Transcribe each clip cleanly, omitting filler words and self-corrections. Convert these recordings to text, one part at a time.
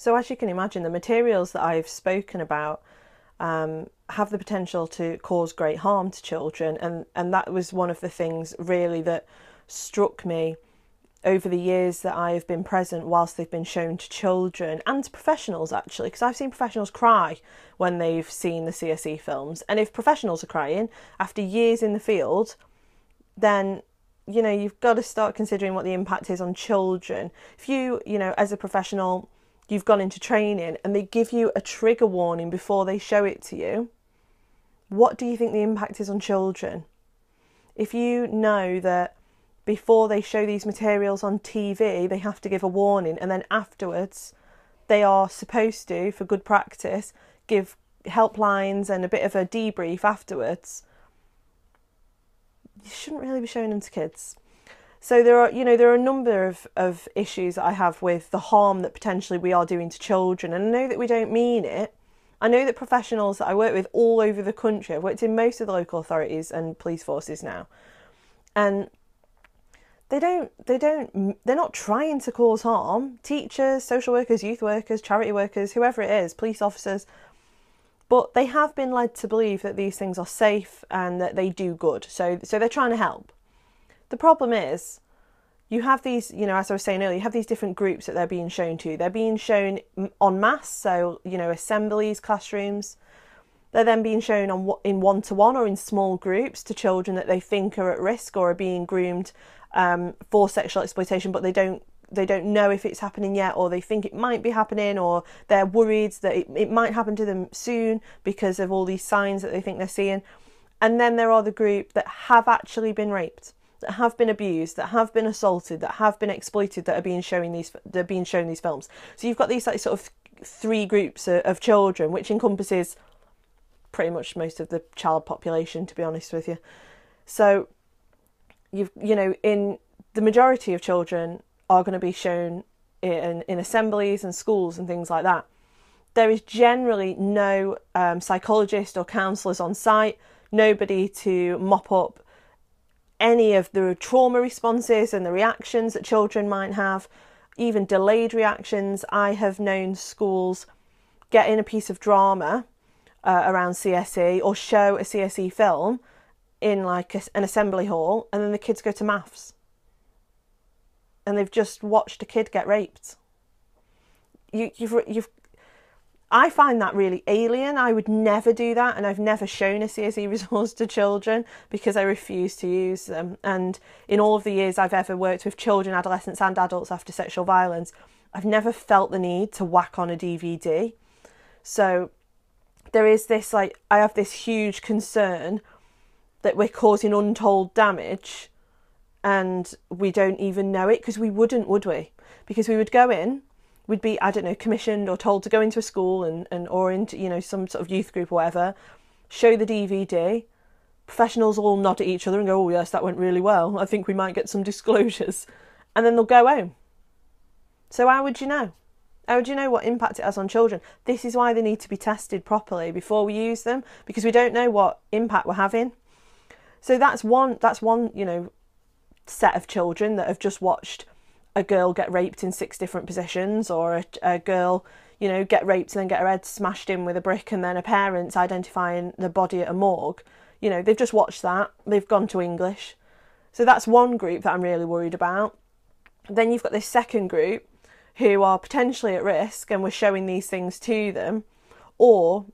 So as you can imagine, the materials that I've spoken about have the potential to cause great harm to children, and that was one of the things really that struck me over the years that I have been present whilst they've been shown to children and to professionals, actually, because I've seen professionals cry when they've seen the CSE films. And if professionals are crying after years in the field, then, you know, you've got to start considering what the impact is on children. If you know, as a professional, you've gone into training and they give you a trigger warning before they show it to you, what do you think the impact is on children? If you know that before they show these materials on TV, they have to give a warning, and then afterwards they are supposed to, for good practice, give helplines and a bit of a debrief afterwards, you shouldn't really be showing them to kids. So there are a number of issues that I have with the harm that potentially we are doing to children, and I know that we don't mean it. I know that professionals that I work with all over the country, I've worked in most of the local authorities and police forces now, and they're not trying to cause harm. Teachers, social workers, youth workers, charity workers, whoever it is, police officers, but they have been led to believe that these things are safe and that they do good. So they're trying to help. The problem is, you have these, you know, as I was saying earlier, you have these different groups that they're being shown to. They're being shown en masse, so, you know, assemblies, classrooms. They're then being shown in one-to-one or in small groups to children that they think are at risk or are being groomed for sexual exploitation, but they don't know if it's happening yet, or they think it might be happening, or they're worried that it might happen to them soon because of all these signs that they think they're seeing. And then there are the group that have actually been raped, that have been abused, that have been assaulted, that have been exploited, that are being shown these films. So you've got these like sort of three groups of children, which encompasses pretty much most of the child population, to be honest with you. So you know, in the majority of children are going to be shown in assemblies and schools and things like that. There is generally no psychologist or counsellors on site, nobody to mop up any of the trauma responses and the reactions that children might have, even delayed reactions. I have known schools get in a piece of drama around CSE or show a CSE film in like an assembly hall, and then the kids go to maths and they've just watched a kid get raped. I find that really alien. I would never do that, and I've never shown a CSE resource to children because I refuse to use them. And in all of the years I've ever worked with children, adolescents and adults after sexual violence, I've never felt the need to whack on a DVD. So there is this, like, I have this huge concern that we're causing untold damage and we don't even know it, because we wouldn't, would we? Because we would go in, we'd be, I don't know, commissioned or told to go into a school and or into, you know, some sort of youth group or whatever, show the DVD, professionals all nod at each other and go, oh yes, that went really well, I think we might get some disclosures, and then they'll go home. So how would you know? How would you know what impact it has on children? This is why they need to be tested properly before we use them, because we don't know what impact we're having. So that's one, you know, set of children that have just watched a girl get raped in 6 different positions, or a girl, you know, get raped and then get her head smashed in with a brick, and then her parents identifying the body at a morgue. You know, they've just watched that, they've gone to English. So that's one group that I'm really worried about. Then you've got this second group who are potentially at risk, and we're showing these things to them, or,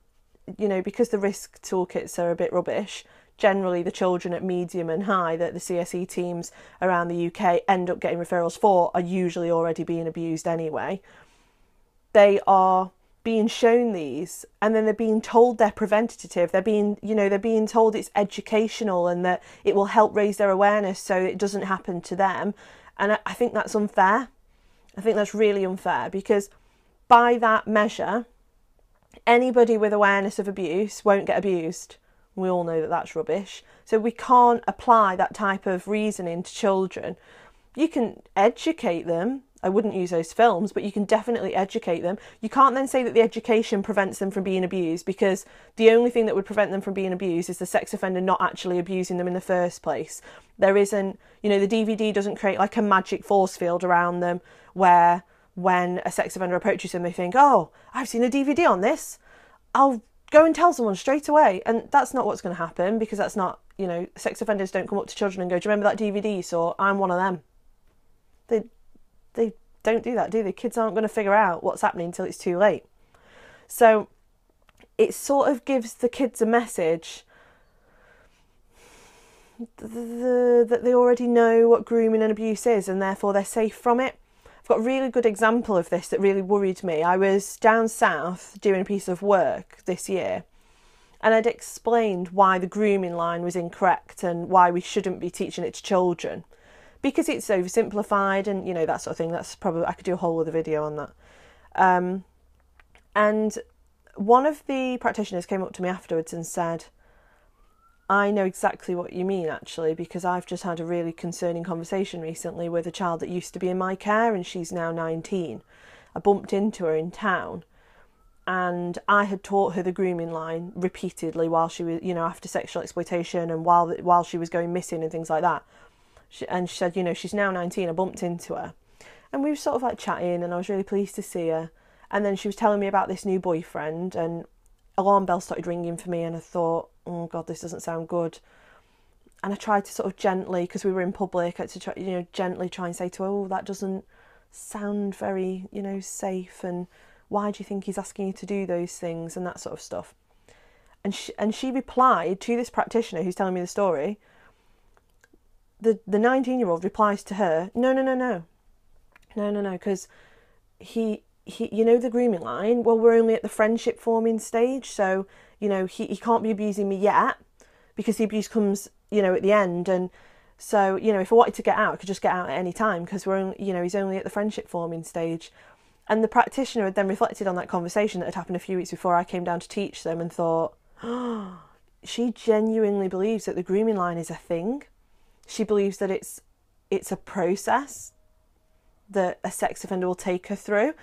you know, because the risk toolkits are a bit rubbish, generally the children at medium and high that the CSE teams around the UK end up getting referrals for are usually already being abused anyway. They are being shown these, and then they're being told they're preventative. They're being, you know, they're being told it's educational and that it will help raise their awareness so it doesn't happen to them. And I think that's unfair. I think that's really unfair, because by that measure, anybody with awareness of abuse won't get abused. We all know that that's rubbish. So we can't apply that type of reasoning to children. You can educate them. I wouldn't use those films, but you can definitely educate them. You can't then say that the education prevents them from being abused, because the only thing that would prevent them from being abused is the sex offender not actually abusing them in the first place. There isn't, you know, the DVD doesn't create like a magic force field around them where when a sex offender approaches them, they think, oh, I've seen a DVD on this, I'll go and tell someone straight away. And that's not what's going to happen, because that's not, you know, sex offenders don't come up to children and go, do you remember that DVD you saw? I'm one of them. They don't do that, do they? Kids aren't going to figure out what's happening until it's too late. So it sort of gives the kids a message that they already know what grooming and abuse is, and therefore they're safe from it. I've got a really good example of this that really worried me. I was down south doing a piece of work this year, and I'd explained why the grooming line was incorrect and why we shouldn't be teaching it to children, because it's oversimplified and, you know, that sort of thing. That's probably, I could do a whole other video on that. And one of the practitioners came up to me afterwards and said, I know exactly what you mean, actually, because I've just had a really concerning conversation recently with a child that used to be in my care, and she's now 19. I bumped into her in town, and I had taught her the grooming line repeatedly while she was, you know, after sexual exploitation and while she was going missing and things like that. And she said, you know, she's now 19. I bumped into her, and we were sort of like chatting, and I was really pleased to see her. And then she was telling me about this new boyfriend, and alarm bells started ringing for me, and I thought, oh God, this doesn't sound good. And I tried to sort of gently, because we were in public, I had to try, you know, gently try and say to her, oh, that doesn't sound very, you know, safe, and why do you think he's asking you to do those things, and that sort of stuff. And she replied to this practitioner who's telling me the story. The 19-year-old replies to her, no, because he, you know, the grooming line, well, we're only at the friendship forming stage, so, you know, he can't be abusing me yet, because the abuse comes, you know, at the end. And so, you know, if I wanted to get out, I could just get out at any time, because we're only, you know, he's only at the friendship forming stage. And the practitioner had then reflected on that conversation that had happened a few weeks before I came down to teach them, and thought, oh, she genuinely believes that the grooming line is a thing. She believes that it's a process that a sex offender will take her through,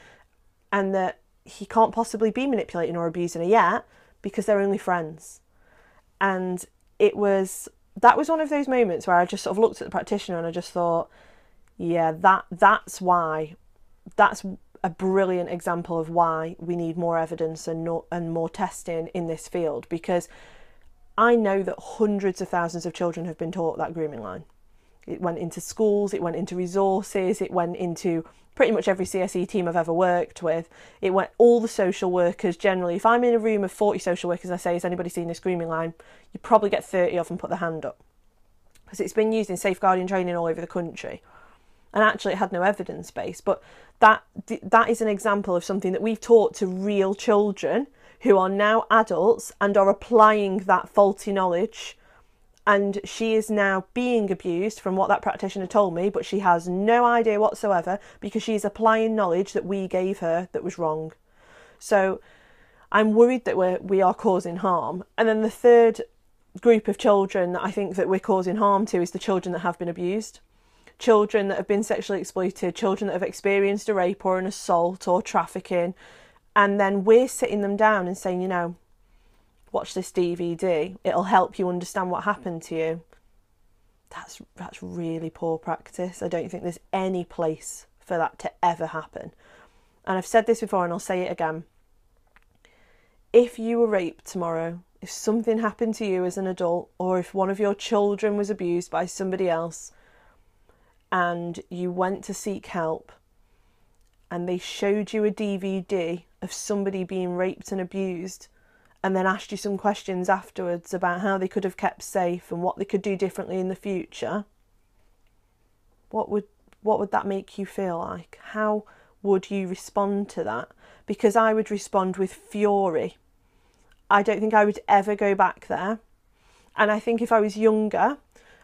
and that he can't possibly be manipulating or abusing her yet, because they're only friends. And that was one of those moments where I just sort of looked at the practitioner and I just thought, yeah, that's a brilliant example of why we need more evidence and more testing in this field, because I know that hundreds of thousands of children have been taught that grooming line. It went into schools, it went into resources, it went into pretty much every CSE team I've ever worked with. It went all the social workers generally. If I'm in a room of 40 social workers and I say, has anybody seen this grooming line? You probably get 30 of them put their hand up, because it's been used in safeguarding training all over the country. And actually it had no evidence base, but that is an example of something that we've taught to real children who are now adults and are applying that faulty knowledge. And she is now being abused from what that practitioner told me, but she has no idea whatsoever, because she's applying knowledge that we gave her that was wrong. So I'm worried that we are causing harm. And then the third group of children that I think that we're causing harm to is the children that have been abused. Children that have been sexually exploited, children that have experienced a rape or an assault or trafficking. And then we're sitting them down and saying, you know, watch this DVD, it'll help you understand what happened to you. That's really poor practice. I don't think there's any place for that to ever happen. And I've said this before and I'll say it again. If you were raped tomorrow, if something happened to you as an adult, or if one of your children was abused by somebody else, and you went to seek help, and they showed you a DVD of somebody being raped and abused, and then asked you some questions afterwards about how they could have kept safe and what they could do differently in the future, what would that make you feel like? How would you respond to that? Because I would respond with fury. I don't think I would ever go back there. And I think if I was younger,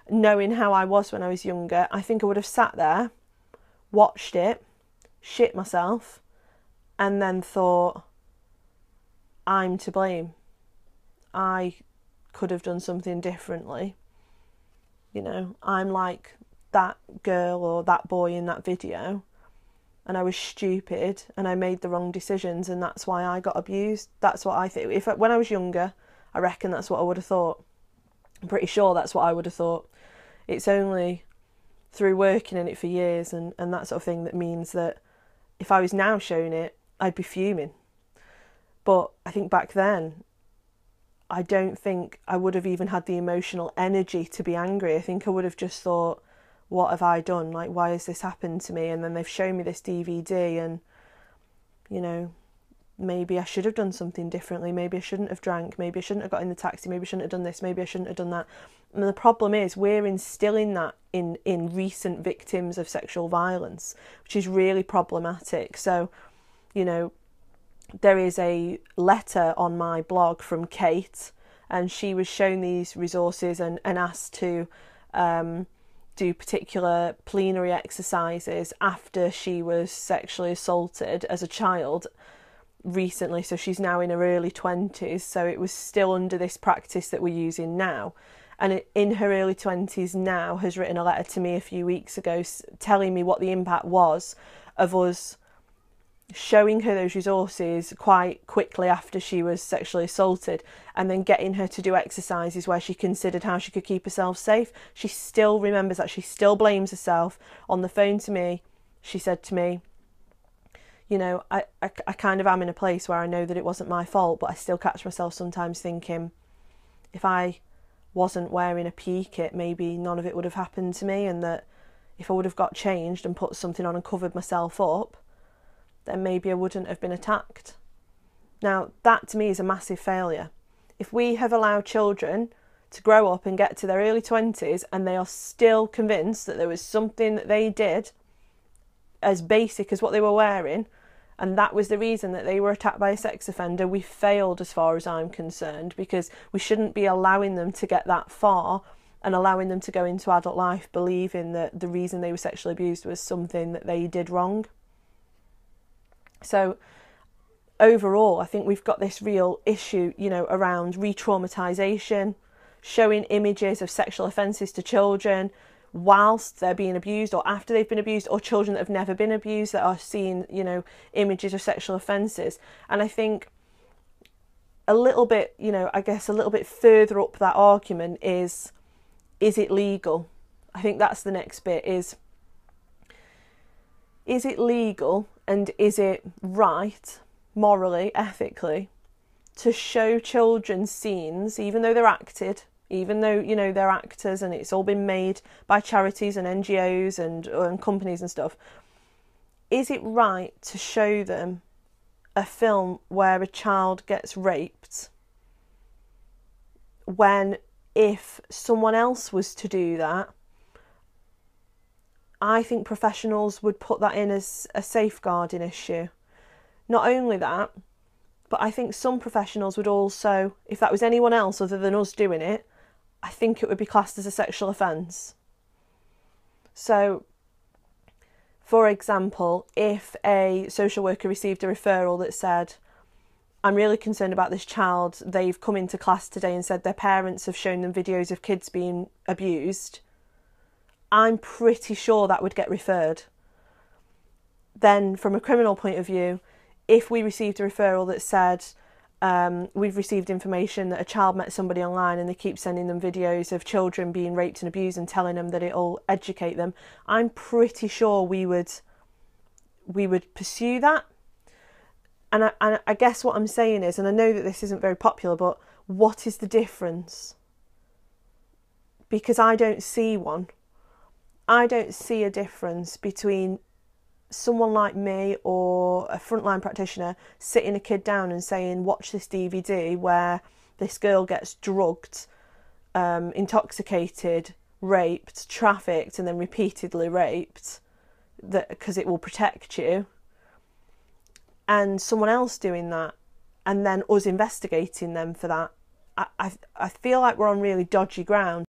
knowing how I was when I was younger, I think I would have sat there, watched it, shit myself, and then thought, I'm to blame. I could have done something differently. You know, I'm like that girl or that boy in that video, and I was stupid and I made the wrong decisions, and that's why I got abused. That's what I think. When I was younger, I reckon that's what I would have thought. I'm pretty sure that's what I would have thought. It's only through working in it for years and that sort of thing that means that if I was now shown it, I'd be fuming. But I think back then, I don't think I would have even had the emotional energy to be angry. I think I would have just thought, what have I done? Like, why has this happened to me? And then they've shown me this DVD and, you know, maybe I should have done something differently. Maybe I shouldn't have drank. Maybe I shouldn't have got in the taxi. Maybe I shouldn't have done this. Maybe I shouldn't have done that. And the problem is we're instilling that in recent victims of sexual violence, which is really problematic. So, you know, there is a letter on my blog from Kate, and she was shown these resources and asked to do particular plenary exercises after she was sexually assaulted as a child recently. So she's now in her early 20s, so it was still under this practice that we're using now. And in her early 20s now has written a letter to me a few weeks ago telling me what the impact was of us showing her those resources quite quickly after she was sexually assaulted, and then getting her to do exercises where she considered how she could keep herself safe. She still remembers that. She still blames herself. On the phone to me, she said to me, you know, I kind of am in a place where I know that it wasn't my fault, but I still catch myself sometimes thinking, if I wasn't wearing a PE kit, maybe none of it would have happened to me, and that if I would have got changed and put something on and covered myself up, then maybe I wouldn't have been attacked. Now, that to me is a massive failure. If we have allowed children to grow up and get to their early 20s and they are still convinced that there was something that they did as basic as what they were wearing, and that was the reason that they were attacked by a sex offender, we failed as far as I'm concerned, because we shouldn't be allowing them to get that far and allowing them to go into adult life believing that the reason they were sexually abused was something that they did wrong. So overall, I think we've got this real issue, you know, around re-traumatisation, showing images of sexual offences to children whilst they're being abused or after they've been abused, or children that have never been abused that are seeing, you know, images of sexual offences. And I think a little bit, you know, I guess a little bit further up that argument is it legal? I think that's the next bit, is it legal and is it right, morally, ethically, to show children scenes, even though they're acted, even though, you know, they're actors and it's all been made by charities and NGOs and companies and stuff, is it right to show them a film where a child gets raped when, if someone else was to do that, I think professionals would put that in as a safeguarding issue. Not only that, but I think some professionals would also, if that was anyone else other than us doing it, I think it would be classed as a sexual offence. So, for example, if a social worker received a referral that said, I'm really concerned about this child, they've come into class today and said their parents have shown them videos of kids being abused, I'm pretty sure that would get referred. Then from a criminal point of view, if we received a referral that said, we've received information that a child met somebody online and they keep sending them videos of children being raped and abused and telling them that it'll educate them, I'm pretty sure we would pursue that. And I guess what I'm saying is, and I know that this isn't very popular, but what is the difference? Because I don't see one. I don't see a difference between someone like me or a frontline practitioner sitting a kid down and saying, watch this DVD where this girl gets drugged, intoxicated, raped, trafficked, and then repeatedly raped, because it will protect you, and someone else doing that, and then us investigating them for that. I feel like we're on really dodgy ground.